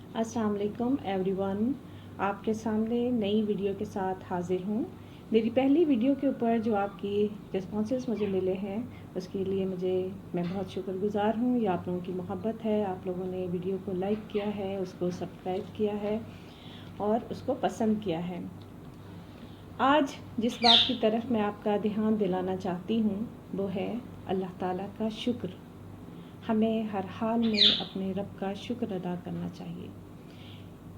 अस्सलाम वालेकुम एवरीवन। आपके सामने नई वीडियो के साथ हाजिर हूँ। मेरी पहली वीडियो के ऊपर जो आपकी रिस्पॉन्सेस मुझे मिले हैं उसके लिए मैं बहुत शुक्रगुज़ार हूँ। ये आप लोगों की मोहब्बत है, आप लोगों ने वीडियो को लाइक किया है, उसको सब्सक्राइब किया है और उसको पसंद किया है। आज जिस बात की तरफ मैं आपका ध्यान दिलाना चाहती हूँ वो है अल्लाह ताला का शुक्र। हमें हर हाल में अपने रब का शुक्र अदा करना चाहिए।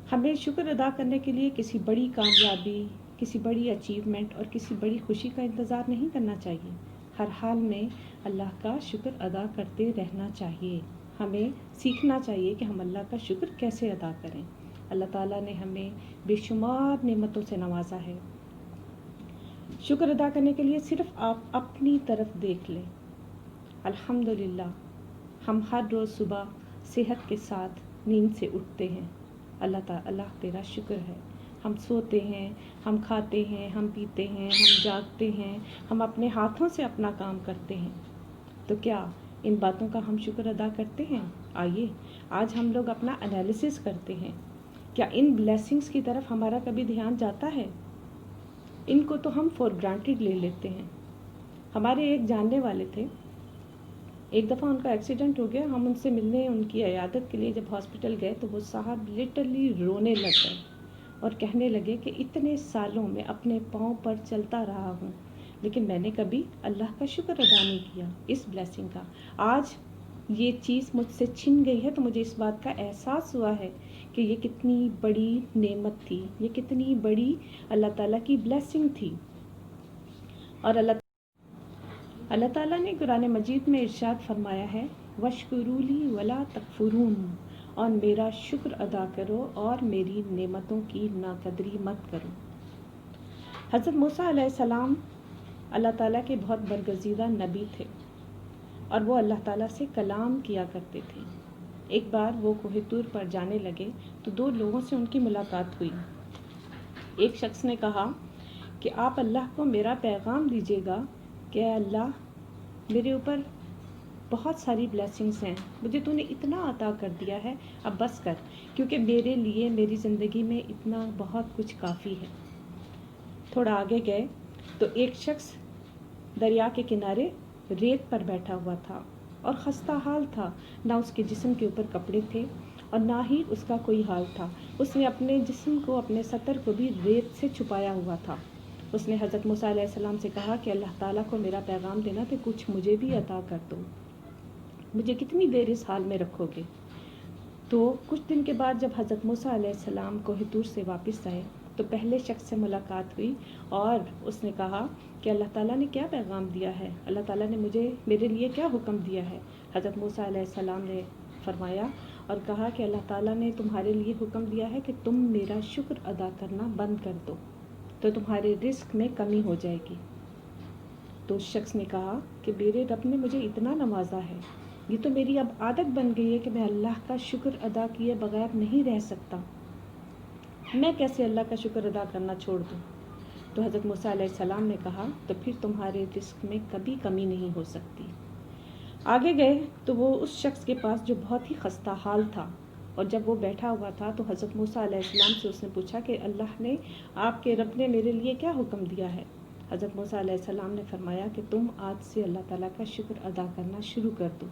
हमें शुक्र अदा करने के लिए किसी बड़ी कामयाबी, किसी बड़ी अचीवमेंट और किसी बड़ी खुशी का इंतज़ार नहीं करना चाहिए। हर हाल में अल्लाह का शुक्र अदा करते रहना चाहिए। हमें सीखना चाहिए कि हम अल्लाह का शुक्र कैसे अदा करें। अल्लाह ताला ने हमें बेशुमार नेमतों से नवाजा है। शुक्र अदा करने के लिए सिर्फ आप अपनी तरफ देख लें। अल्हम्दुलिल्लाह, हम हर रोज़ सुबह सेहत के साथ नींद से उठते हैं। अल्लाह तेरा शुक्र है। हम सोते हैं, हम खाते हैं, हम पीते हैं, हम जागते हैं, हम अपने हाथों से अपना काम करते हैं। तो क्या इन बातों का हम शुक्र अदा करते हैं? आइए आज हम लोग अपना एनालिसिस करते हैं। क्या इन ब्लेसिंग्स की तरफ हमारा कभी ध्यान जाता है? इनको तो हम फॉर ग्रांटेड ले लेते हैं। हमारे एक जानने वाले थे, एक दफ़ा उनका एक्सीडेंट हो गया। हम उनसे मिलने, उनकी इयादत के लिए जब हॉस्पिटल गए तो वो साहब लिटरली रोने लग गए और कहने लगे कि इतने सालों में अपने पाँव पर चलता रहा हूँ, लेकिन मैंने कभी अल्लाह का शुक्र अदा नहीं किया इस ब्लेसिंग का। आज ये चीज़ मुझसे छिन गई है तो मुझे इस बात का एहसास हुआ है कि ये कितनी बड़ी नेमत थी, ये कितनी बड़ी अल्लाह ताला की ब्लेसिंग थी। और अल्लाह ताला ने कुरान मजीद में इरशाद फरमाया है, वशकुरूली वला तकफुरून, और मेरा शुक्र अदा करो और मेरी नेमतों की नाकदरी मत करो। हज़रत मूसा अलैहिस्सलाम अल्लाह ताला के बहुत बरगज़ीदा नबी थे और वो अल्लाह ताला से कलाम किया करते थे। एक बार वो कोहे तूर पर जाने लगे तो दो लोगों से उनकी मुलाकात हुई। एक शख्स ने कहा कि आप अल्लाह को मेरा पैगाम दीजिएगा कि अल्लाह, मेरे ऊपर बहुत सारी ब्लेसिंग्स हैं, मुझे तूने इतना अता कर दिया है, अब बस कर, क्योंकि मेरे लिए मेरी ज़िंदगी में इतना बहुत कुछ काफ़ी है। थोड़ा आगे गए तो एक शख्स दरिया के किनारे रेत पर बैठा हुआ था और खस्ता हाल था। ना उसके जिस्म के ऊपर कपड़े थे और ना ही उसका कोई हाल था। उसने अपने जिस्म को, अपने सतर को भी रेत से छुपाया हुआ था। उसने हज़रत मूसा अलैहिस्सलाम से कहा कि अल्लाह ताला को मेरा पैगाम देना कि कुछ मुझे भी अता कर दो, मुझे कितनी देर इस हाल में रखोगे। तो कुछ दिन के बाद जब हज़रत मूसा अलैहिस्सलाम कोहे तूर से वापस आए तो पहले शख्स से मुलाकात हुई और उसने कहा कि अल्लाह ताला ने क्या पैगाम दिया है, अल्लाह ताला ने मेरे लिए क्या हुक्म दिया है। हज़रत मूसा अलैहिस्सलाम ने फरमाया और कहा कि अल्लाह ताला ने तुम्हारे लिए हुक्म दिया है कि तुम मेरा शुक्र अदा करना बंद कर दो तो तुम्हारे रिस्क में कमी हो जाएगी। तो उस शख्स ने कहा कि मेरे रब ने मुझे इतना नवाजा है, ये तो मेरी अब आदत बन गई है कि मैं अल्लाह का शुक्र अदा किए बगैर नहीं रह सकता। मैं कैसे अल्लाह का शुक्र अदा करना छोड़ दूँ? तो हज़रत मूसा अलैहिस्सलाम ने कहा, तो फिर तुम्हारे रिस्क में कभी कमी नहीं हो सकती। आगे गए तो वो उस शख्स के पास जो बहुत ही खस्ता हाल था, और जब वो बैठा हुआ था तो हज़रत मूसा अलैहिस्सलाम से उसने पूछा कि अल्लाह ने, आपके रब ने मेरे लिए क्या हुक्म दिया है। हज़रत मूसा अलैहिस्सलाम ने फरमाया कि तुम आज से अल्लाह ताला का शुक्र अदा करना शुरू कर दो।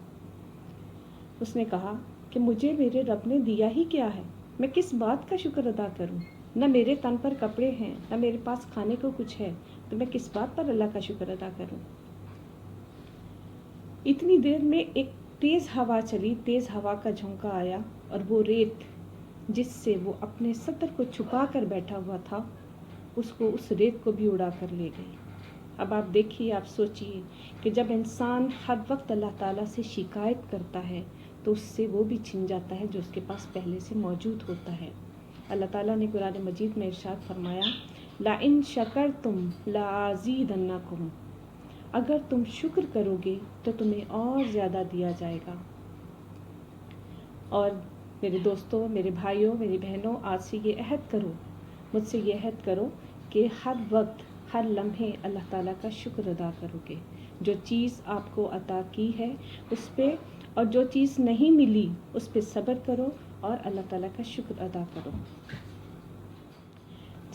उसने कहा कि मुझे मेरे रब ने दिया ही क्या है, मैं किस बात का शुक्र अदा करूं? न मेरे तन पर कपड़े हैं, न मेरे पास खाने को कुछ है, तो मैं किस बात पर अल्लाह का शुक्र अदा करूं? इतनी देर में एक तेज़ हवा चली, तेज़ हवा का झोंका आया और वो रेत जिससे वो अपने सतर को छुपा कर बैठा हुआ था, उसको, उस रेत को भी उड़ा कर ले गई। अब आप देखिए, आप सोचिए कि जब इंसान हर वक्त अल्लाह ताला से शिकायत करता है तो उससे वो भी छिन जाता है जो उसके पास पहले से मौजूद होता है। अल्लाह ताला ने कुरान मजीद में इरशाद फरमाया, ला इन शकरतुम लाज़ीदन्नकुम, अगर तुम शुक्र करोगे तो तुम्हें और ज़्यादा दिया जाएगा। और मेरे दोस्तों, मेरे भाइयों, मेरी बहनों, आज से ये अहद करो, मुझसे ये अहद करो कि हर वक्त, हर लम्हे अल्लाह ताला का शुक्र अदा करोगे। जो चीज़ आपको अता की है उस पर, और जो चीज़ नहीं मिली उस पर सब्र करो और अल्लाह ताला का शुक्र अदा करो।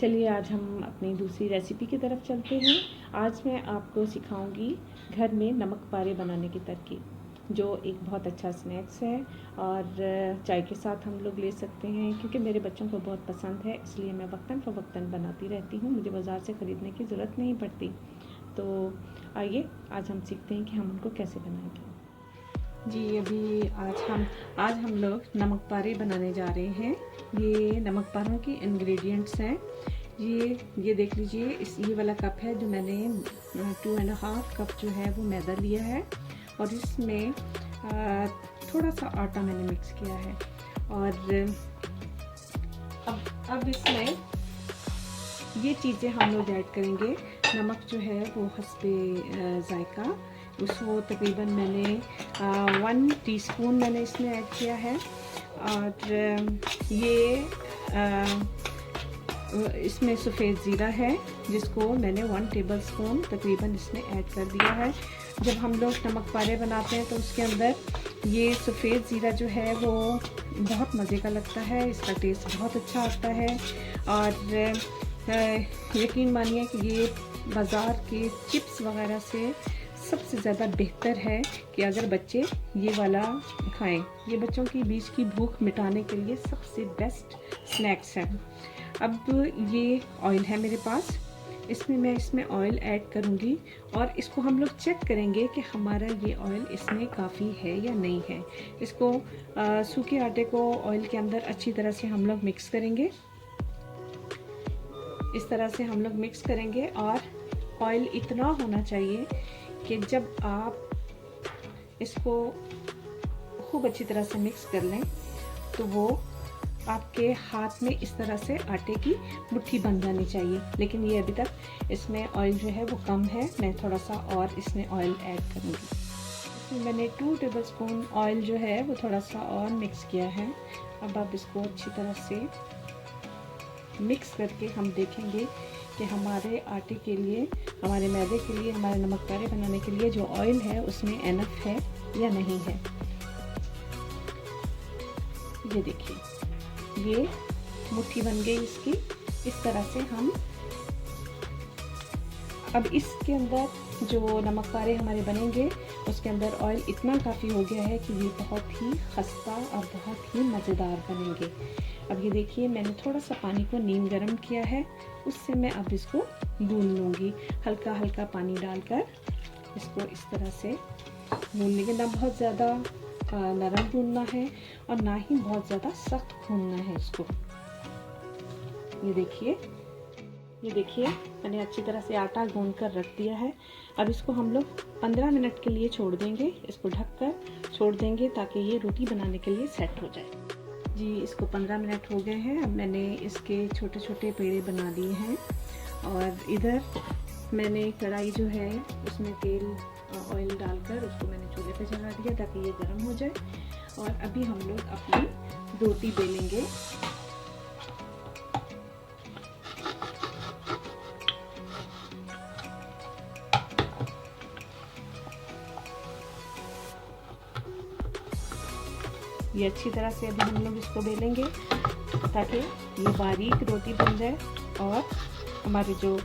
चलिए आज हम अपनी दूसरी रेसिपी की तरफ चलते हैं। आज मैं आपको सिखाऊंगी घर में नमक पारे बनाने की तरकीब, जो एक बहुत अच्छा स्नैक्स है और चाय के साथ हम लोग ले सकते हैं, क्योंकि मेरे बच्चों को बहुत पसंद है, इसलिए मैं वक्तन फ़वक्तन बनाती रहती हूँ। मुझे बाज़ार से ख़रीदने की ज़रूरत नहीं पड़ती। तो आइए आज हम सीखते हैं कि हम उनको कैसे बनाएंगे। जी अभी आज हम लोग नमक पारे बनाने जा रहे हैं। ये नमक पारों की इंग्रेडिएंट्स हैं। ये देख लीजिए, ये वाला कप है जो मैंने 2.5 कप जो है वो मैदा लिया है, और इसमें थोड़ा सा आटा मैंने मिक्स किया है। और अब इसमें ये चीज़ें हम लोग ऐड करेंगे। नमक जो है वो हस्बे जायका, उसको तकरीबन मैंने 1 टीस्पून मैंने इसमें ऐड किया है। और ये इसमें सफ़ेद ज़ीरा है, जिसको मैंने 1 टेबलस्पून तकरीबन इसमें ऐड कर दिया है। जब हम लोग नमक पारे बनाते हैं तो उसके अंदर ये सफ़ेद ज़ीरा जो है वो बहुत मज़े का लगता है, इसका टेस्ट बहुत अच्छा आता है। और यकीन मानिए कि ये बाज़ार के चिप्स वगैरह से सबसे ज़्यादा बेहतर है कि अगर बच्चे ये वाला खाएं। ये बच्चों की बीच की भूख मिटाने के लिए सबसे बेस्ट स्नैक्स है। अब ये ऑयल है मेरे पास, इसमें ऑयल ऐड करूँगी और इसको हम लोग चेक करेंगे कि हमारा ये ऑयल इसमें काफ़ी है या नहीं है। इसको सूखे आटे को ऑयल के अंदर अच्छी तरह से हम लोग मिक्स करेंगे। इस तरह से हम लोग मिक्स करेंगे, और ऑयल इतना होना चाहिए कि जब आप इसको खूब अच्छी तरह से मिक्स कर लें तो वो आपके हाथ में इस तरह से आटे की मुट्ठी बन जानी चाहिए। लेकिन ये अभी तक इसमें ऑयल जो है वो कम है, मैं थोड़ा सा और इसमें ऑयल ऐड करूँगी। इसमें मैंने 2 टेबलस्पून ऑयल जो है वो थोड़ा सा और मिक्स किया है। अब आप इसको अच्छी तरह से मिक्स करके हम देखेंगे कि हमारे आटे के लिए, हमारे मैदे के लिए, हमारे नमक पारे बनाने के लिए जो ऑयल है उसमें एनफ है या नहीं है। ये देखिए, ये मुट्ठी बन गई इसकी। इस तरह से हम अब इसके अंदर जो नमक पारे हमारे बनेंगे उसके अंदर ऑयल इतना काफ़ी हो गया है कि ये बहुत ही खस्ता और बहुत ही मज़ेदार बनेंगे। अब ये देखिए, मैंने थोड़ा सा पानी को नीम गर्म किया है, उससे मैं अब इसको भून लूँगी। हल्का हल्का पानी डालकर इसको इस तरह से भून लेंगे। ना बहुत ज़्यादा नरम भूनना है और ना ही बहुत ज़्यादा सख्त भूनना है इसको। ये देखिए मैंने अच्छी तरह से आटा गूंद कर रख दिया है। अब इसको हम लोग 15 मिनट के लिए छोड़ देंगे। इसको ढककर छोड़ देंगे ताकि ये रोटी बनाने के लिए सेट हो जाए। जी इसको 15 मिनट हो गए हैं। अब मैंने इसके छोटे छोटे पेड़े बना लिए हैं, और इधर मैंने कढ़ाई जो है उसमें तेल ऑयल डालकर उसको मैंने चूल्हे पे चढ़ा दिया ताकि ये गर्म हो जाए। और अभी हम लोग अपनी रोटी बेलेंगे। ये अच्छी तरह से अभी हम लोग इसको बेलेंगे ताकि ये बारीक रोटी बन जाए और हमारे जो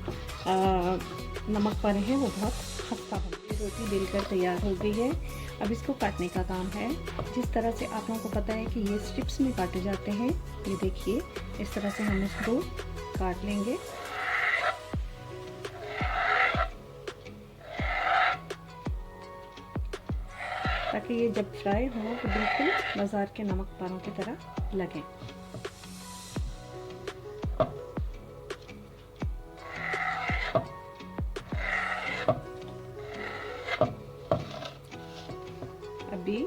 नमक पारे हैं वो बहुत खस्ता बन जाए। रोटी बेलकर तैयार हो गई है। अब इसको काटने का काम है। जिस तरह से आप लोगों को पता है कि ये स्ट्रिप्स में काटे जाते हैं, ये देखिए इस तरह से हम इसको काट लेंगे। ताकि ये जब फ्राई हो तो बिल्कुल बाजार के नमक पारों की तरह लगे। अभी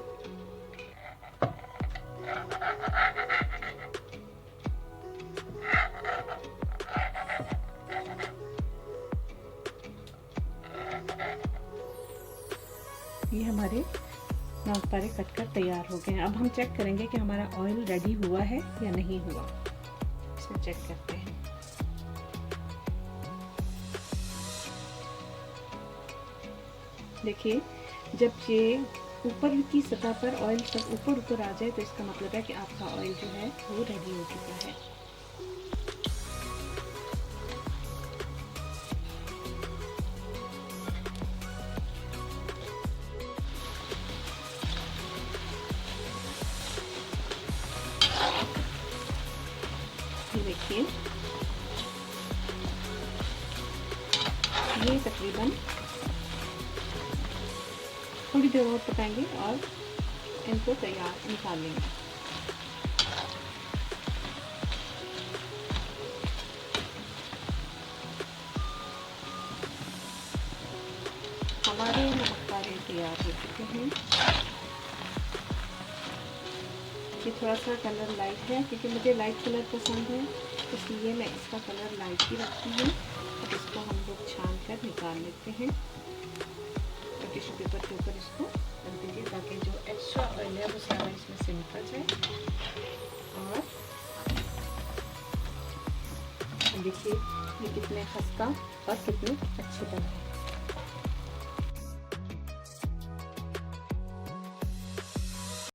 ये हमारे नमक पारे कटकर तैयार हो गए हैं। अब हम चेक करेंगे कि हमारा ऑयल रेडी हुआ है या नहीं हुआ। इसको चेक करते हैं। देखिए जब ये ऊपर की सतह पर ऑयल सब ऊपर आ जाए तो इसका मतलब है कि आपका ऑयल जो है वो रेडी हो चुका है। ये देखिए, ये तकरीबन थोड़ी देर और पकाएंगे और इनको तैयार निकाल लेंगे। हमारे नमक तैयार हो चुके हैं। ये थोड़ा सा कलर लाइट है क्योंकि मुझे लाइट कलर पसंद है, इसलिए मैं इसका कलर लाइट ही रखती हूँ। अब इसको हम लोग छान कर निकाल लेते हैं और टिश्यू पेपर के ऊपर इसको रख दीजिए ताकि जो एक्स्ट्रा ऑयल है वो सारा इसमें से निकल जाए। और देखिए ये कितने खस्ता और कितने अच्छे बने हैं।